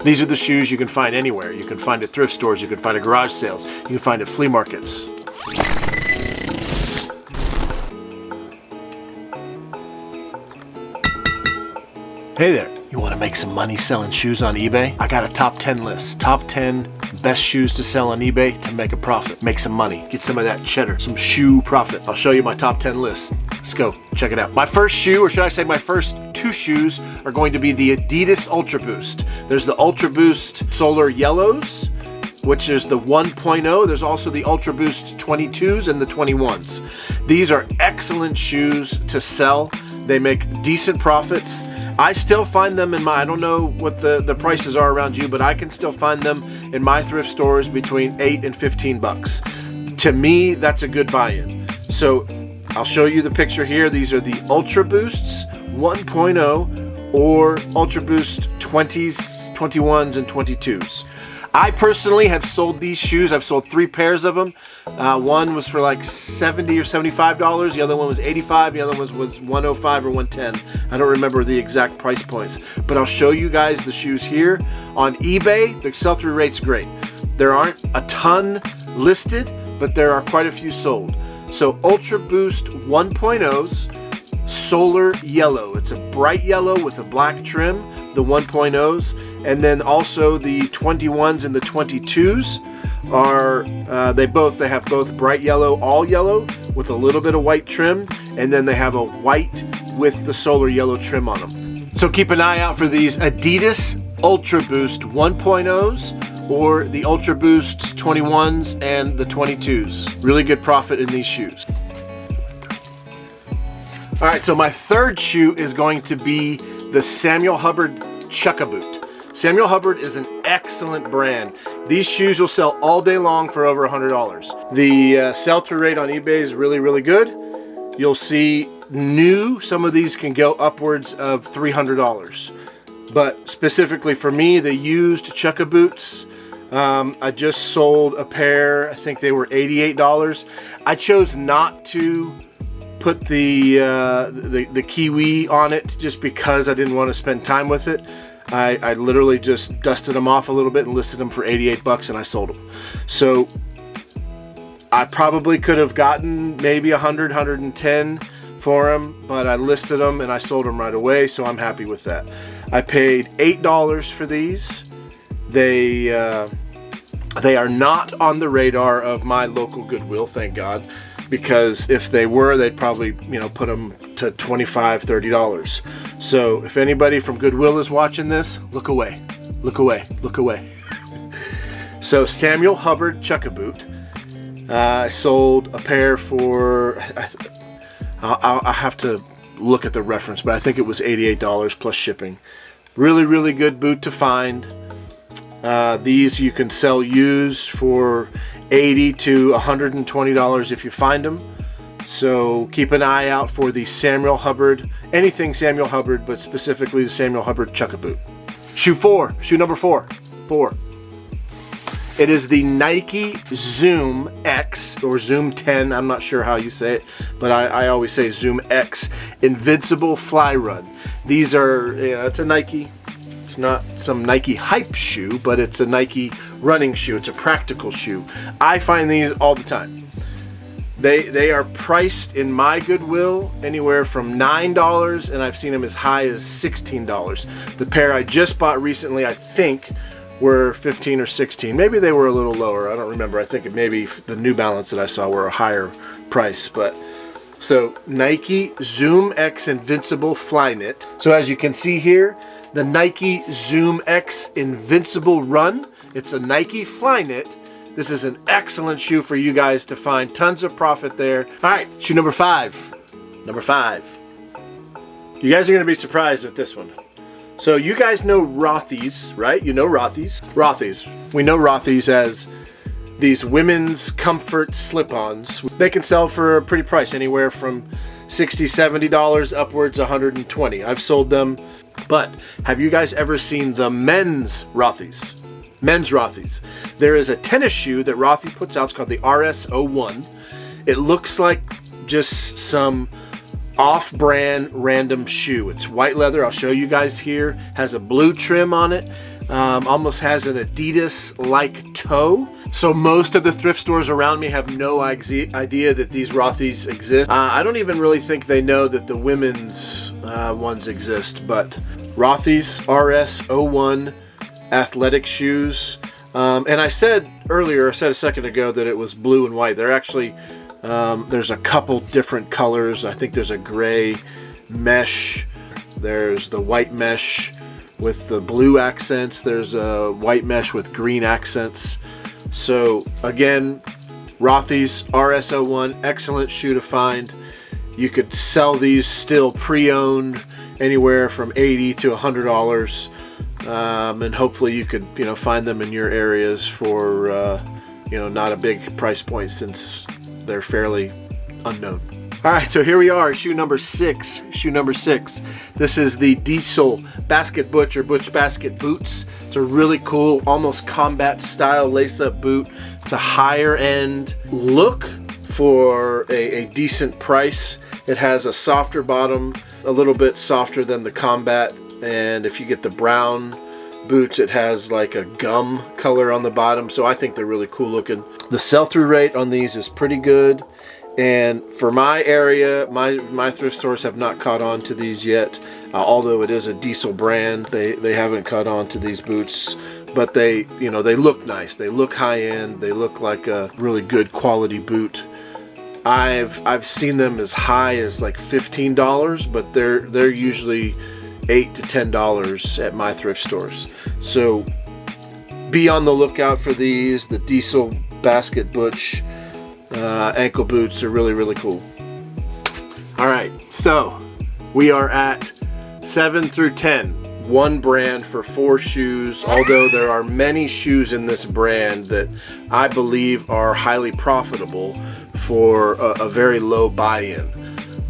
These are the shoes you can find anywhere. You can find at thrift stores, you can find at garage sales, you can find at flea markets. Hey there, you want to make some money selling shoes on eBay? I got a top 10 list. Top 10 best shoes to sell on eBay to make a profit. Make some money. Get some of that cheddar, some shoe profit. I'll show you my top 10 list. Let's go, check it out. My first shoe, or should I say my first two shoes, are going to be the Adidas Ultra Boost. There's the Ultra Boost Solar Yellows, which is the 1.0. There's also the Ultra Boost 22s and the 21s. These are excellent shoes to sell. They make decent profits. I still find them in my, I don't know what the prices are around you, but I can still find them in my thrift stores between $8 and $15. To me, that's a good buy-in. So I'll show you the picture here. These are the Ultra Boosts 1.0 or Ultra Boost 20s, 21s, and 22s. I personally have sold these shoes. I've sold 3 pairs of them. One was for like $70 or $75. The other one was $85. The other one was $105 or $110. I don't remember the exact price points, but I'll show you guys the shoes here. On eBay, the sell-through rate's great. There aren't a ton listed, but there are quite a few sold. So Ultra Boost 1.0s, Solar Yellow. It's a bright yellow with a black trim, the 1.0s. And then also the 21s and the 22s are, they have both bright yellow, all yellow with a little bit of white trim. And then they have a white with the solar yellow trim on them. So keep an eye out for these Adidas Ultra Boost 1.0s or the Ultra Boost 21s and the 22s. Really good profit in these shoes. All right, so my third shoe is going to be the Samuel Hubbard Chuck-A-Boot. Samuel Hubbard is an excellent brand. These shoes will sell all day long for over $100. The sell-through rate on eBay is really, really good. You'll see new, some of these can go upwards of $300. But specifically for me, the used Chuck-A-Boots, I just sold a pair. I think they were $88. I chose not to put the kiwi on it just because I didn't want to spend time with it. I literally just dusted them off a little bit and listed them for $88 and I sold them. So I probably could have gotten maybe 100, 110 for them, but I listed them and I sold them right away, so I'm happy with that. I paid $8 for these. They are not on the radar of my local Goodwill, thank God, because if they were, they'd probably, put them to $25, $30. So if anybody from Goodwill is watching this, look away, look away, look away. So Samuel Hubbard Chuck-A-Boot. I sold a pair for, I'll have to look at the reference, but I think it was $88 plus shipping. Really, really good boot to find. These you can sell used for $80 to $120 if you find them. So keep an eye out for the Samuel Hubbard, anything Samuel Hubbard, but specifically the Samuel Hubbard Chuck-A-Boot. Shoe number four. It is the Nike Zoom X or Zoom 10. I'm not sure how you say it, but I always say Zoom X Invincible Fly Run. These are, it's a Nike. It's not some Nike hype shoe, but it's a Nike running shoe. It's a practical shoe. I find these all the time. They are priced in my Goodwill anywhere from $9, and I've seen them as high as $16. The pair I just bought recently, I think, were $15 or $16. Maybe they were a little lower. I don't remember. I think maybe the New Balance that I saw were a higher price. But so Nike Zoom X Invincible Flyknit. So as you can see here, the Nike Zoom X Invincible Run. It's a Nike Flyknit. This is an excellent shoe for you guys to find. Tons of profit there. All right, shoe number five. You guys are going to be surprised with this one. So you guys know Rothy's, right? You know Rothy's. We know Rothy's as these women's comfort slip-ons. They can sell for a pretty price, anywhere from $60, $70 upwards, $120. I've sold them. But have you guys ever seen the men's Rothy's? Men's Rothy's. There is a tennis shoe that Rothy puts out. It's called the RS01. It looks like just some off-brand random shoe. It's white leather. I'll show you guys here. Has a blue trim on it. almost has an Adidas-like toe. So most of the thrift stores around me have no idea that these Rothys exist. I don't even really think they know that the women's ones exist, but Rothys RS01 athletic shoes. And I said earlier, I said a second ago that it was blue and white. They're actually, there's a couple different colors. I think there's a gray mesh. There's the white mesh with the blue accents. There's a white mesh with green accents. So again, Rothys RS01, excellent shoe to find. You could sell these still pre-owned anywhere from $80 to $100, and hopefully you could find them in your areas for not a big price point, since they're fairly unknown. All right, so here we are, shoe number 6. Shoe number 6. This is the Diesel Basket Butch or Butch Basket Boots. It's a really cool, almost combat style lace-up boot. It's a higher end look for a decent price. It has a softer bottom, a little bit softer than the combat. And if you get the brown boots, it has like a gum color on the bottom. So I think they're really cool looking. The sell-through rate on these is pretty good. And for my area, my thrift stores have not caught on to these yet. Although it is a Diesel brand, they haven't caught on to these boots. But they look nice. They look high end. They look like a really good quality boot. I've seen them as high as like $15, but they're usually $8 to $10 at my thrift stores. So be on the lookout for these. The Diesel Basket Butch ankle boots are really, really cool. All right, so we are at 7 through 10. One brand for 4 shoes, although there are many shoes in this brand that I believe are highly profitable for a very low buy-in.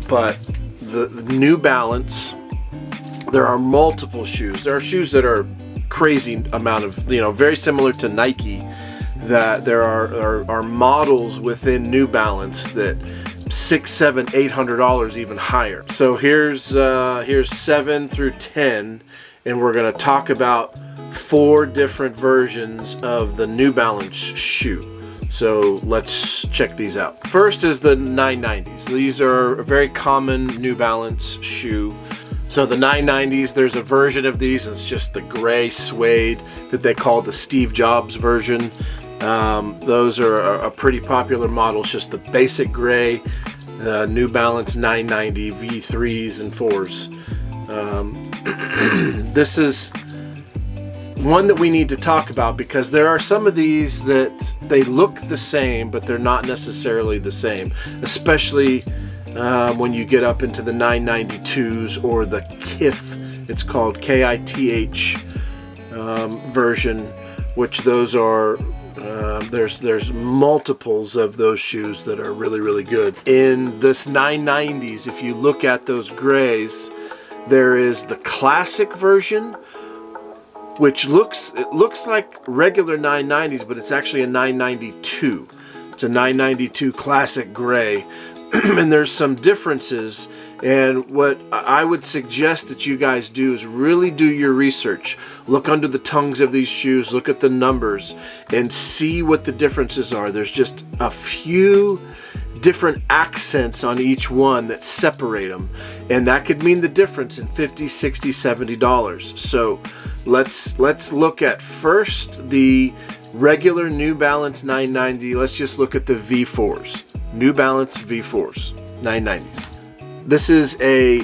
But the New Balance, there are multiple shoes. There are shoes that are crazy amount of, very similar to Nike, that there are models within New Balance that $600, $700, $800 even higher. So here's 7 through 10, and we're going to talk about 4 different versions of the New Balance shoe. So let's check these out. First is the 990s. These are a very common New Balance shoe. So the 990s, there's a version of these. It's just the gray suede that they call the Steve Jobs version. Those are a pretty popular model. It's just the basic gray New Balance 990 V3s and 4s. This is one that we need to talk about because there are some of these that they look the same, but they're not necessarily the same, especially when you get up into the 992s or the Kith, it's called KITH version, which those are there's multiples of those shoes that are really, really good. In this 990s, if you look at those grays, there is the classic version, which looks like regular 990s, but it's actually a 992. It's a 992 classic gray. And there's some differences, and what I would suggest that you guys do is really do your research. Look under the tongues of these shoes, look at the numbers, and see what the differences are. There's just a few different accents on each one that separate them, and that could mean the difference in $50, $60, $70. So let's look at first the regular New Balance 990. Let's just look at the V4s. New Balance V4s, 990s. This is a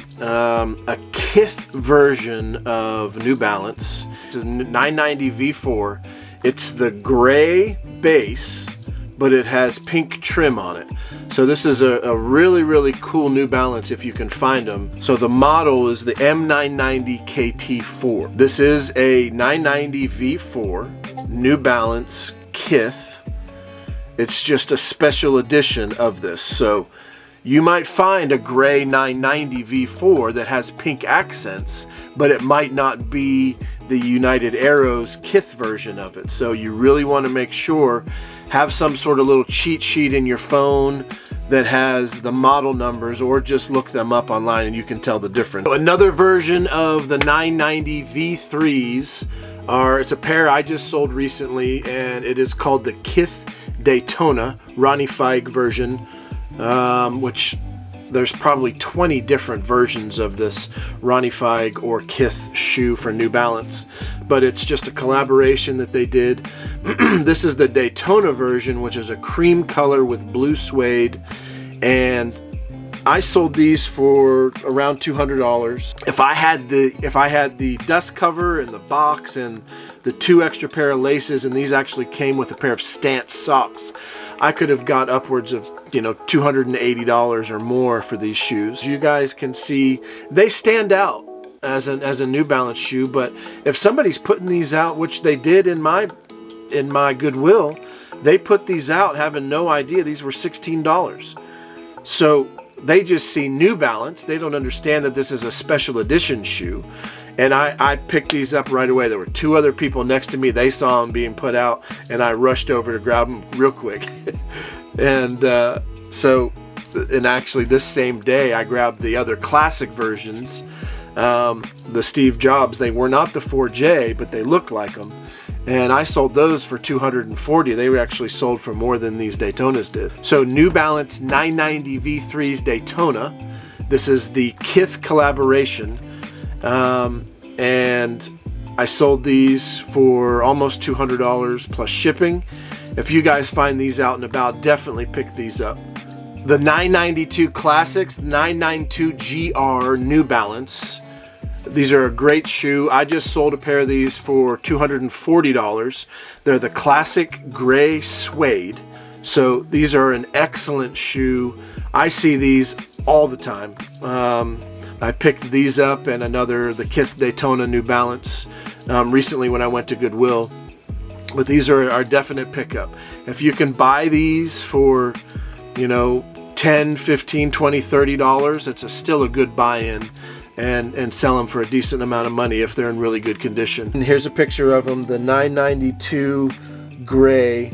Kith version of New Balance. It's a 990 V4. It's the gray base, but it has pink trim on it. So this is a really, really cool New Balance if you can find them. So the model is the M990 KT4. This is a 990 V4 New Balance Kith. It's just a special edition of this. So you might find a gray 990 V4 that has pink accents, but it might not be the United Arrows Kith version of it. So you really want to make sure, have some sort of little cheat sheet in your phone that has the model numbers, or just look them up online and you can tell the difference. So another version of the 990 V3s it's a pair I just sold recently, and it is called the Kith Daytona Ronnie Feig version, which there's probably 20 different versions of this Ronnie Feig or Kith shoe for New Balance, but it's just a collaboration that they did. This is the Daytona version, which is a cream color with blue suede, and I sold these for around $200. If I had the dust cover and the box and the 2 extra pair of laces, and these actually came with a pair of stance socks, I could have got upwards of, you know, $280 or more for these shoes. You guys can see they stand out as a New Balance shoe, but if somebody's putting these out, which they did in my Goodwill, they put these out having no idea these were $16. So they just see New Balance. They don't understand that this is a special edition shoe. And I picked these up right away. There were 2 other people next to me. They saw them being put out, and I rushed over to grab them real quick. And actually this same day, I grabbed the other classic versions, the Steve Jobs. They were not the 4J, but they looked like them. And I sold those for $240. They were actually sold for more than these Daytonas did. So New Balance 990 V3's Daytona. This is the Kith collaboration. And I sold these for almost $200 plus shipping. If you guys find these out and about, definitely pick these up. The 992 Classics, 992 GR New Balance. These are a great shoe. I just sold a pair of these for $240. They're the classic gray suede. So these are an excellent shoe. I see these all the time. I picked these up and the Kith Daytona New Balance recently when I went to Goodwill. But these are our definite pickup. If you can buy these for, you know, $10, $15, $20, $30, it's still a good buy-in, and sell them for a decent amount of money if they're in really good condition. And here's a picture of them, the 992 gray,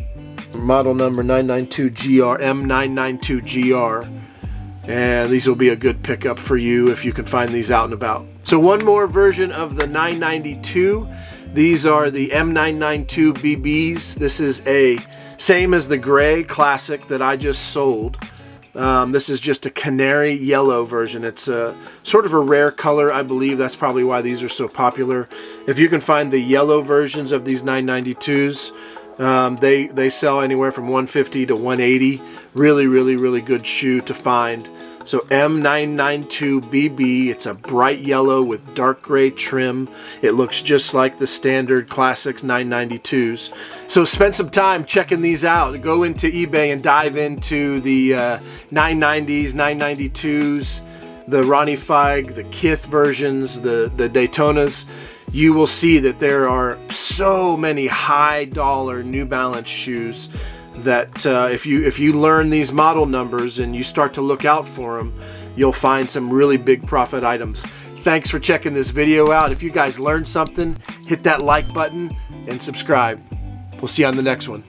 model number 992GR, M992GR. And these will be a good pickup for you if you can find these out and about. So one more version of the 992. These are the M992 BBs. This is same as the gray classic that I just sold. This is just a canary yellow version. It's a sort of a rare color, I believe. That's probably why these are so popular. If you can find the yellow versions of these 992s, they sell anywhere from $150 to $180. Really, really, really good shoe to find. So M992BB, it's a bright yellow with dark gray trim. It looks just like the standard Classics 992s. So spend some time checking these out. Go into eBay and dive into the 990s, 992s, the Ronnie Feig, the Kith versions, the Daytonas. You will see that there are so many high dollar New Balance shoes that if you learn these model numbers and you start to look out for them, you'll find some really big profit items. Thanks for checking this video out. If you guys learned something, hit that like button and subscribe. We'll see you on the next one.